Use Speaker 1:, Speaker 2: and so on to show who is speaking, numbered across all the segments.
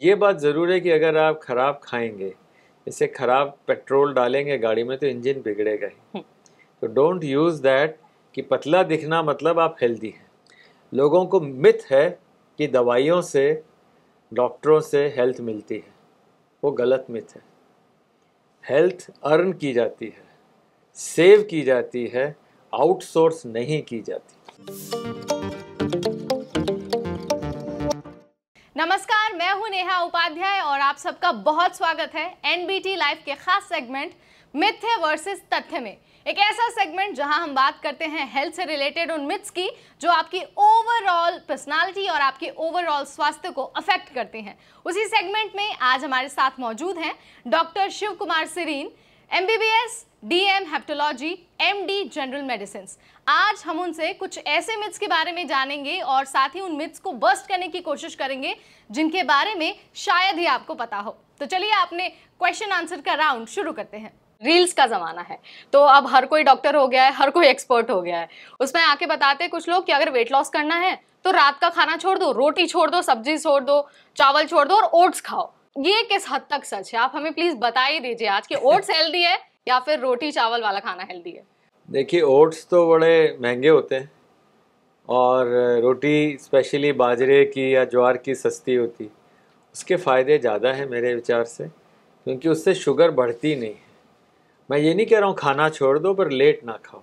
Speaker 1: ये बात ज़रूर है कि अगर आप खराब खाएंगे, जैसे खराब पेट्रोल डालेंगे गाड़ी में तो इंजन बिगड़ेगा ही। तो डोंट यूज़ दैट कि पतला दिखना मतलब आप हेल्दी हैं। लोगों को मिथ है कि दवाइयों से, डॉक्टरों से हेल्थ मिलती है, वो गलत मिथ है। हेल्थ अर्न की जाती है, सेव की जाती है, आउटसोर्स नहीं की जाती।
Speaker 2: नमस्कार, मैं हूं नेहा उपाध्याय और आप सबका बहुत स्वागत है एनबीटी लाइव के खास सेगमेंट मिथ्य वर्सेस तथ्य में। एक ऐसा सेगमेंट जहां हम बात करते हैं हेल्थ से रिलेटेड उन मिथ्स की जो आपकी ओवरऑल पर्सनालिटी और आपके ओवरऑल स्वास्थ्य को अफेक्ट करते हैं। उसी सेगमेंट में आज हमारे साथ मौजूद हैं doctor Shiv Kumar Sirin, MBBS, DM hepatology, MD general medicine. आज हम उनसे कुछ ऐसे मिथ्स के बारे में जानेंगे और साथ ही उन मिथ्स को बस्ट करने की कोशिश करेंगे जिनके बारे में शायद ही आपको पता हो। तो चलिए आपने क्वेश्चन आंसर का राउंड शुरू करते हैं। रील्स का जमाना है तो अब हर कोई डॉक्टर हो गया है, हर कोई एक्सपर्ट हो गया है। उसमें आके बताते हैं कुछ लोग कि अगर वेट लॉस करना है तो रात का खाना छोड़ दो, रोटी छोड़ दो, सब्जी छोड़ दो, चावल छोड़ दो और ओट्स खाओ। ये किस हद तक सच है, आप हमें प्लीज बता ही दीजिए आज कि ओट्स हेल्दी है या फिर रोटी चावल वाला खाना हेल्दी है।
Speaker 1: देखिए, ओट्स तो बड़े महंगे होते हैं और रोटी स्पेशली बाजरे की या ज्वार की सस्ती होती। उसके फ़ायदे ज़्यादा हैं मेरे विचार से, क्योंकि उससे शुगर बढ़ती नहीं है। मैं ये नहीं कह रहा हूँ खाना छोड़ दो, पर लेट ना खाओ,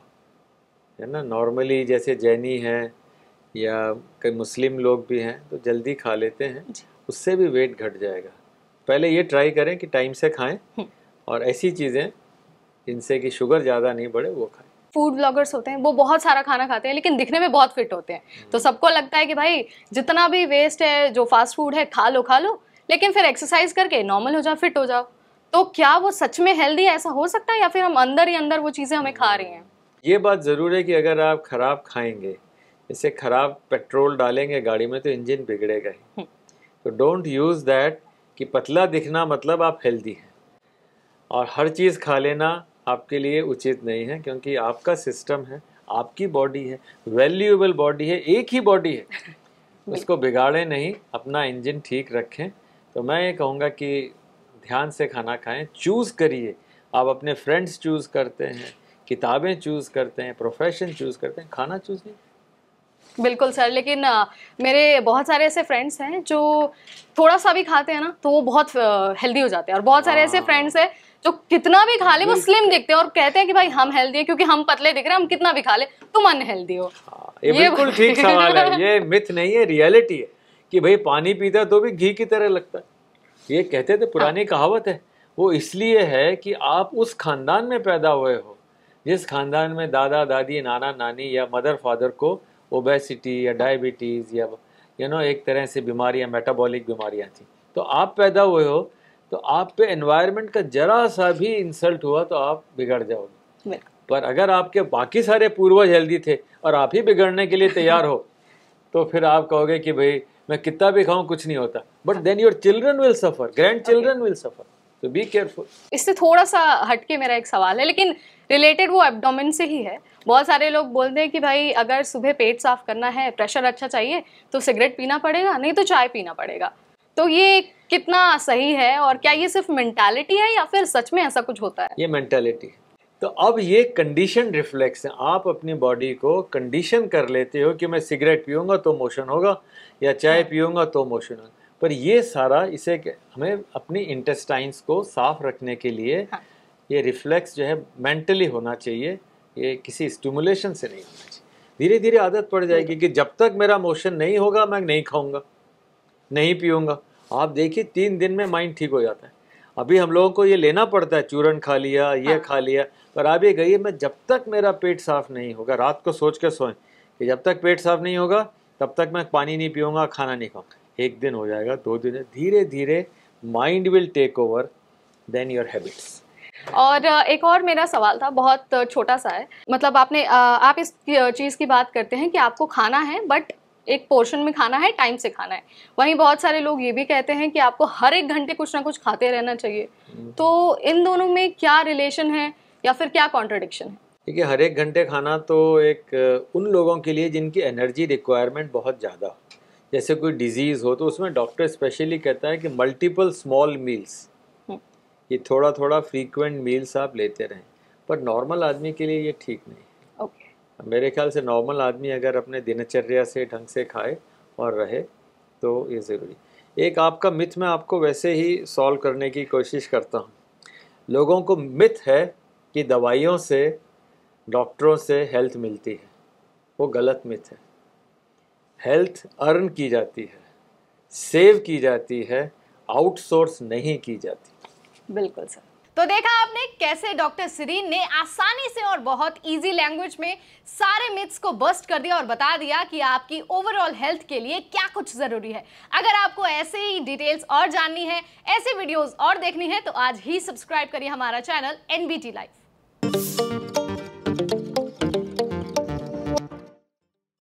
Speaker 1: है ना। नॉर्मली जैसे जैनी हैं या कई मुस्लिम लोग भी हैं तो जल्दी खा लेते हैं, उससे भी वेट घट जाएगा। पहले ये ट्राई करें कि टाइम से खाएं और ऐसी चीज़ें जिनसे कि शुगर ज़्यादा नहीं बढ़े वो खाएं।
Speaker 2: फूड ब्लॉगर्स होते हैं वो बहुत सारा खाना खाते हैं लेकिन दिखने में बहुत फिट होते हैं, तो सबको लगता है कि भाई जितना भी वेस्ट है जो फास्ट फूड है खा लो, लेकिन फिर एक्सरसाइज करके नॉर्मल हो जाओ, फिट हो जाओ। तो क्या वो सच में हेल्दी है, ऐसा हो सकता है या फिर हम अंदर ही अंदर वो चीजें हमें खा रही हैं?
Speaker 1: ये बात ज़रूर है कि अगर आप खराब खाएंगे, जैसे खराब पेट्रोल डालेंगे गाड़ी में तो इंजन बिगड़ेगा ही। तो डोंट यूज़ दैट कि पतला दिखना मतलब आप हेल्दी हैं और हर चीज़ खा लेना आपके लिए उचित नहीं है, क्योंकि आपका सिस्टम है, आपकी बॉडी है, वैल्यूएबल बॉडी है, एक ही बॉडी है, उसको बिगाड़े नहीं, अपना इंजन ठीक रखें। तो मैं ये कहूँगा कि ध्यान से खाना खाएं, चूज़ करिए। आप अपने फ्रेंड्स चूज़ करते हैं, किताबें चूज़ करते हैं, प्रोफेशन चूज़ करते हैं, खाना चूज़ नहीं।
Speaker 2: बिल्कुल सर, लेकिन मेरे बहुत सारे ऐसे फ्रेंड्स हैं जो थोड़ा सा भी खाते हैं ना तो वो बहुत हेल्दी हो जाते हैं, और बहुत सारे ऐसे फ्रेंड्स हैं जो कितना भी खा ले वो स्लिम दिखते हैं और कहते हैं कि भाई हम हेल्दी है क्योंकि हम पतले दिख रहे हैं, हम कितना भी खा ले तुम अनहेल्दी हो।
Speaker 1: ये बिल्कुल ठीक सवाल है। ये मिथ नहीं है, रियलिटी है कि भाई पानी पीता तो भी घी की तरह लगता है। ये कहते थे, पुरानी कहावत है। वो इसलिए है कि आप उस खानदान में पैदा हुए हो जिस खानदान में दादा दादी, नाना नानी या मदर फादर को ओबेसिटी या डायबिटीज़ या एक तरह से बीमारियां, मेटाबॉलिक बीमारियां थी। तो आप पैदा हुए हो तो आप पे एनवायरनमेंट का जरा सा भी इंसल्ट हुआ तो आप बिगड़ जाओगे। पर अगर आपके बाकी सारे पूर्वज हेल्दी थे और आप ही बिगड़ने के लिए तैयार हो तो फिर आप कहोगे कि भाई मैं कितना भी खाऊं कुछ नहीं होता। But then your children will suffer, grandchildren will suffer, तो बी केयरफुल।
Speaker 2: इससे थोड़ा सा हटके मेरा एक सवाल है, लेकिन रिलेटेड वो एब्डोमेन से ही है। बहुत सारे लोग बोलते हैं कि भाई अगर सुबह पेट साफ करना है, प्रेशर अच्छा चाहिए तो सिगरेट पीना पड़ेगा, नहीं तो चाय पीना पड़ेगा। तो ये कितना सही है और क्या ये सिर्फ मेंटालिटी है या फिर सच में ऐसा कुछ होता है?
Speaker 1: ये मेंटालिटी है। तो अब ये कंडीशन रिफ्लेक्स है। आप अपनी बॉडी को कंडीशन कर लेते हो कि मैं सिगरेट पीऊंगा तो मोशन होगा या चाय पीऊंगा तो मोशन होगा। पर ये सारा इसे हमें अपनी इंटेस्टाइन्स को साफ रखने के लिए ये रिफ्लेक्स जो है मेंटली होना चाहिए, ये किसी स्टिमुलेशन से नहीं होना चाहिए। धीरे धीरे आदत पड़ जाएगी कि जब तक मेरा मोशन नहीं होगा मैं नहीं खाऊंगा, नहीं पीऊंगा। आप देखिए 3 दिन में माइंड ठीक हो जाता है। अभी हम लोगों को ये लेना पड़ता है, चूरन खा लिया, ये खा लिया, पर आप ये कहिए मैं जब तक मेरा पेट साफ नहीं होगा, रात को सोच के सोएं कि जब तक पेट साफ नहीं होगा तब तक मैं पानी नहीं पीऊंगा, खाना नहीं खाऊंगा। 1 दिन हो जाएगा, 2 दिन, धीरे धीरे mind will take over then your habits.
Speaker 2: और एक और मेरा सवाल था, बहुत छोटा सा है। मतलब आप इस चीज़ की बात करते हैं कि आपको खाना है बट एक पोर्शन में खाना है, टाइम से खाना है। वहीं बहुत सारे लोग ये भी कहते हैं कि आपको हर एक घंटे कुछ ना कुछ खाते रहना चाहिए। तो इन दोनों में क्या रिलेशन है या फिर क्या कॉन्ट्रडिक्शन है?
Speaker 1: देखिए, हर एक घंटे खाना तो एक उन लोगों के लिए जिनकी एनर्जी रिक्वायरमेंट बहुत ज़्यादा हो, जैसे कोई डिजीज़ हो तो उसमें डॉक्टर स्पेशली कहता है कि मल्टीपल स्मॉल मील्स, ये थोड़ा थोड़ा फ्रीक्वेंट मील्स आप लेते रहें, पर नॉर्मल आदमी के लिए ये ठीक नहीं है।
Speaker 2: ओके।
Speaker 1: मेरे ख्याल से नॉर्मल आदमी अगर अपने दिनचर्या से ढंग से खाए और रहे तो ये ज़रूरी। एक आपका मिथ मैं आपको वैसे ही सॉल्व करने की कोशिश करता हूँ। लोगों को मिथ है कि दवाइयों से, डॉक्टरों से हेल्थ मिलती है, वो गलत मिथ है। हेल्थ अर्न की जाती है, सेव की जाती है, आउटसोर्स नहीं की जाती।
Speaker 2: बिल्कुल सर। तो देखा आपने कैसे डॉक्टर सिरीन ने आसानी से और बहुत इजी लैंग्वेज में सारे मिथ्स को बस्ट कर दिया और बता दिया कि आपकी ओवरऑल हेल्थ के लिए क्या कुछ जरूरी है। अगर आपको ऐसे ही डिटेल्स और जाननी है, ऐसे वीडियोस और देखनी है, तो आज ही सब्सक्राइब करिए हमारा चैनल NBT लाइव।